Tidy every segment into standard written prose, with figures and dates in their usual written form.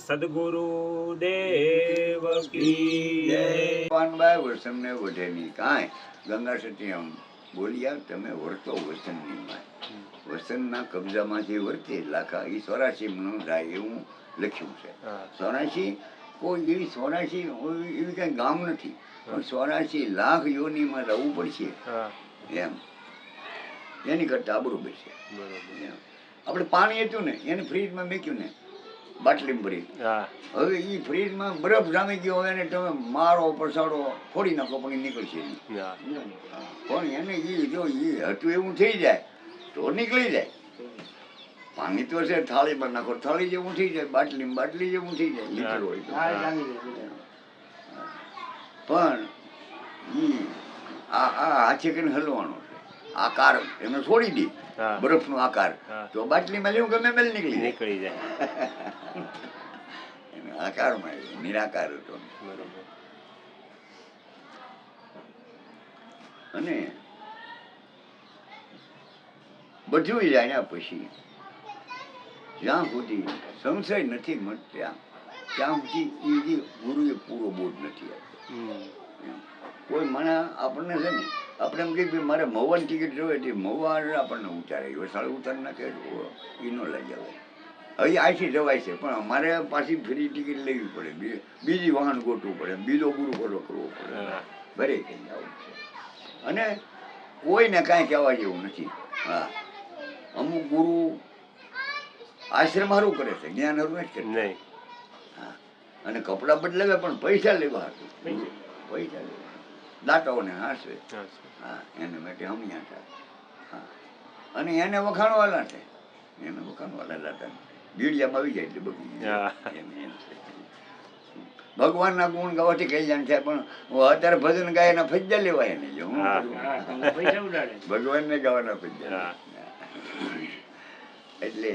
સદગુરુ દેવ કી જય. પાનબાઈ વસનને વઢે ની કાંઈ ગંગા સતી આમ બોલ્યા તમે વર્તો વસનની માય. વસનના કબજામાંથી વર્તે લાખા એ 84 મનો થાય એવું લખ્યું છે. 84 કોઈ એવી 84 એવી કઈ ગામ નથી, પણ 84 લાખ યોનીમાં રહેવું પડશે એમ, એની કરતા બરોબર છે. આપણે પાણી હતું ને એને ફ્રીજમાં મૂક્યું ને બાટલી ભરી, હવે એ ફ્રીજમાં બરફ જામી ગયો હોય ને તમે મારો પરસાડો ફોડી નાખો પણ એ નીકળશે નહીં. પણ એને એ જો એ હતું એવું થઈ જાય તો નીકળી જાય. પાણી તો છે થાળીમાં નાખો થાળી જેવું થઈ જાય, બાટલી જેવું થઈ જાય લીટર હોય તો. પણ એ આ હાથે કરીને હલવાનો છે, આકાર એનો છોડી દે બરફનો આકાર તો બાટલીમાં લેવું ગમે મેલ નીકળી જાય. આકારમાં નિરાકાર હતો. અને બધું જાણ્યા પછી જ્યાં સુધી સંશય નથી મળતા ત્યાં સુધી એ ગુરુએ પૂરો બોધ નથી આપ્યો. કોઈ મને આપણને છે ને આપણે એમ કહીએ મારે મહુવાની ટિકિટ જોઈએ તે મહુવા આપણને ઉતારે, વસાળ ઉતાર નાખે એ ન લઈ આવે. હવે આથી જવાય છે પણ અમારે પાછી ફ્રી ટિકિટ લેવી પડે, બીજી વાહન ગોતવું પડે, બીજો ગુરુ કરવો પડે, ભરે કંઈ આવું છે. અને કોઈને કાંઈ કહેવા જેવું નથી. હા, અમુક ગુરુ આશ્રમ સારું કરે છે, જ્ઞાન સારું નથી કરતા. હા, અને કપડાં બદલાવે પણ પૈસા લેવા હતું, પૈસા લેવા દાટાઓને હાંસવે. હા, એને માટે હમણાં થાય. હા, અને એને વખાણવાલા છે, એને વખાણવાલા દાટા બીડિયામાં આવી જાય એટલે બગડી. ભગવાનના ગુણ ગાવાથી કઈ જાણ થાય, પણ અત્યારે ભજન ગાય એના ફજ્જા લેવાય નહીં. જો ભગવાનને ગાવાના ફજ્જા. એટલે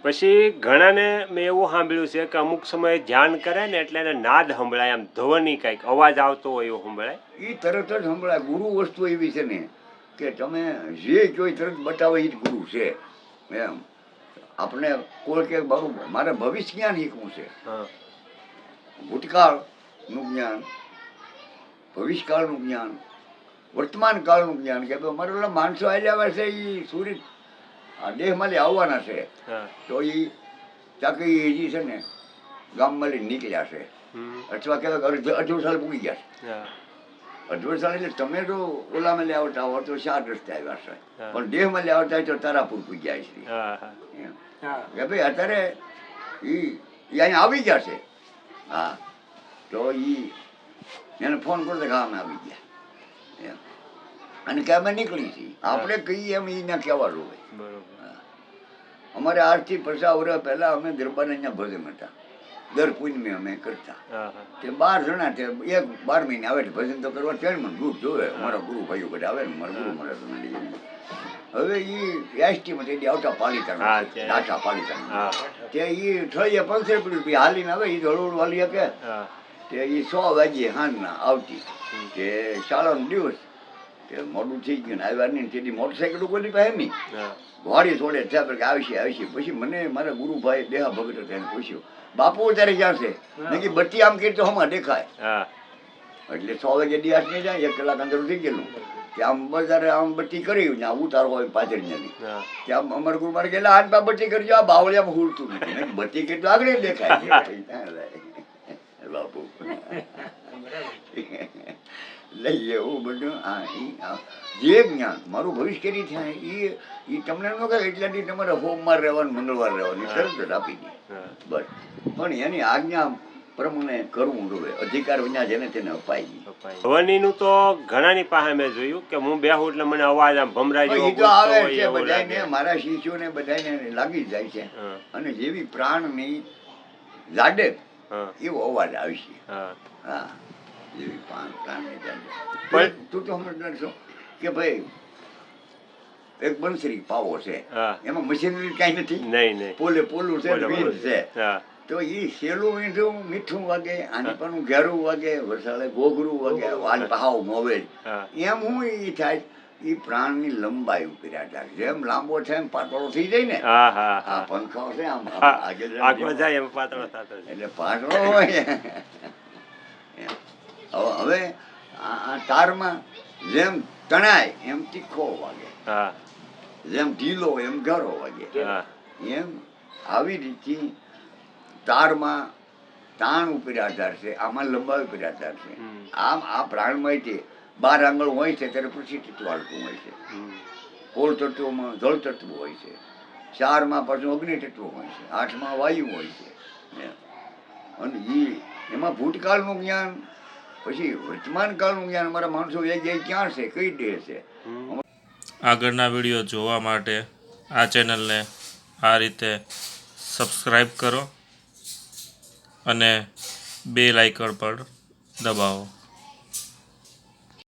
પછી ઘણાને મેં એવું સાંભળ્યું છે કે અમુક સમયે ધ્યાન કરે ને એટલે એને નાદ સંભળાય, આમ ધ્વનિ કંઈક અવાજ આવતો હોય એવું સંભળાય. એ તરત જ સંભળાય. ગુરુ વસ્તુ એવી છે ને કે તમે જે જોઈ તરત બતાવે એ જ ગુરુ છે એમ. આપણે કોઈ કે બરું મારે ભવિષ્ય જ્ઞાન શીખવું છે, ભૂતકાળનું જ્ઞાન, ભવિષ્યકાળનું જ્ઞાન, વર્તમાન કાળનું જ્ઞાન. કે મારે ઓલા માણસો આવ્યા છે એ સૂર્ય આ દેહમાં આવવાના છે તો એ ચાકી હજી છે ને ગામમાં નીકળ્યા છે, અથવા કહેવાય અઢળો સાલ પૂગી ગયા છે. અઢળો સાલ એટલે તમે જો ઓલામાં આવતા હો તો 4 રસ્તે આવ્યા છે, પણ દેહમાં આવતા હોય તો તારાપુર પૂગ્યા છે. કે ભાઈ અત્યારે એ અહીંયા આવી ગયા છે. હા, તો એને ફોન કરતો કે અમે આવી ગયા એમ, અને કે અમે નીકળી છીએ. આપણે કહીએ એમ એને કહેવાનું હોય. અમારે 8 થી 50 વર્ષ પહેલા અમે દરબાર અહીંયા ભજન હતા, દર પૂનમે અમે કરતા. તે 12 જણા તે 12 મહિને આવે એટલે ભજન તો કરવા ત્યારે મને ગ્રુપ જોવે, મારા ગુરુ ભાઈઓ બધા આવે ને મારા ગુરુ મળે. હવે એ એસટીમાં તે આવતા પાલિતાણા ડાટા પાલિતાણા તે એ થઈએ 15 રૂપિયા હાલીને આવે. એ હળવળ વાલી કે તે એ 100 વાગ્યે હાંજના આવતી. કે શાળાનો દિવસ તે મોડું થઈ ગયું ને આવ્યા નહીં. તેથી મોટરસાઇકલ કોઈ પાસે નહીં, વાડી થોડે થયા કે આવશે. પછી મને મારા ગુરુભાઈ દેહા ભગત હતા એને પૂછ્યું બાપુ અત્યારે ક્યાં છે? મેં કે બત્તી આમ કરી તો હમણાં દેખાય. એટલે 100 વાગે દિવસ નહીં જાય, 1 કલાક અંદર થઈ ગયેલું કે આમ બજારે આમ બત્તી કરી ત્યાં ઉતારો હોય પાછળ ત્યાંની કે આમ અમારા ગુરુ મારે ગયેલા હાથ બા બત્તી કરજો, આ બાવળિયામાં હુરતું નથી, બત્તી કરી તો આગળ દેખાય બાપુ. લઈ એવું બધું. હા, જે જ્ઞાન મારું ભવિષ્ય કરી થાય એ તમને ન કહે એટલાથી તમારે સોમવાર રહેવાનું, મંગળવાર રહેવાનું તરત જ આપી દે બસ. પણ એની આજ્ઞા પ્રમાણે કરવું જોઈએ, અધિકાર વિના જેને તેને અપાય. ધ્વનિનું તો ઘણાની પાસે મેં જોયું કે હું બેહું એટલે મને અવાજ આમ ભમરાય જેવો તો આવે છે બધાને, મારા શિષ્યોને બધાને લાગી જાય છે. અને જેવી પ્રાણની લાડે એવો અવાજ આવશે. હા, જેવી પ્રાણની લાડે. તું તો સમજદાર છો કે ભાઈ એક બંસરી પાવો છે, એમાં મશીનરી કઈ નથી, પોલું છે, તો એ સેલું મીઠું મીઠું વાગે, આની પણ ઘેરું વાગે, વરસાદે ઘોઘરું વાગે, હાવ મોવે એમ હું એ થાય એ પ્રાણની લંબાઈ ઉપર આધાર. જેમ લાંબો છે એમ પાતળો થઈ જાય ને. હા હા આ હા પંખો છે આમ આગળ જાય એમ પાતળો થતો જાય. એટલે પાતળો હોય. હવે આ તારમાં જેમ તણાય એમ તીખો વાગે, હા જેમ ઢીલો એમ ઘરો વાગે. હા એમ આવી રીતે તારમાં તાણ ઉપર આધાર છે, આમાં લંબાઈ ઉપર આધાર છે. આમ આ પ્રાણમય છે 12 આંગળ હોય છે ત્યારે પૃથ્વી તત્વ હાલતું હોય છે, કોળ તત્વોમાં જળ તત્વ હોય છે, 4માં પાછું અગ્નિ તત્વ હોય છે, 8માં વાયુ હોય છે. અને એમાં ભૂતકાળનું જ્ઞાન પછી વર્તમાન કાળનું જ્ઞાન અમારા માણસો એ ક્યાં છે, કઈ દે છે. આગળના વિડીયો જોવા માટે આ ચેનલને આ રીતે સબસ્ક્રાઈબ કરો અને બેલ આઇકન પર દબાવો.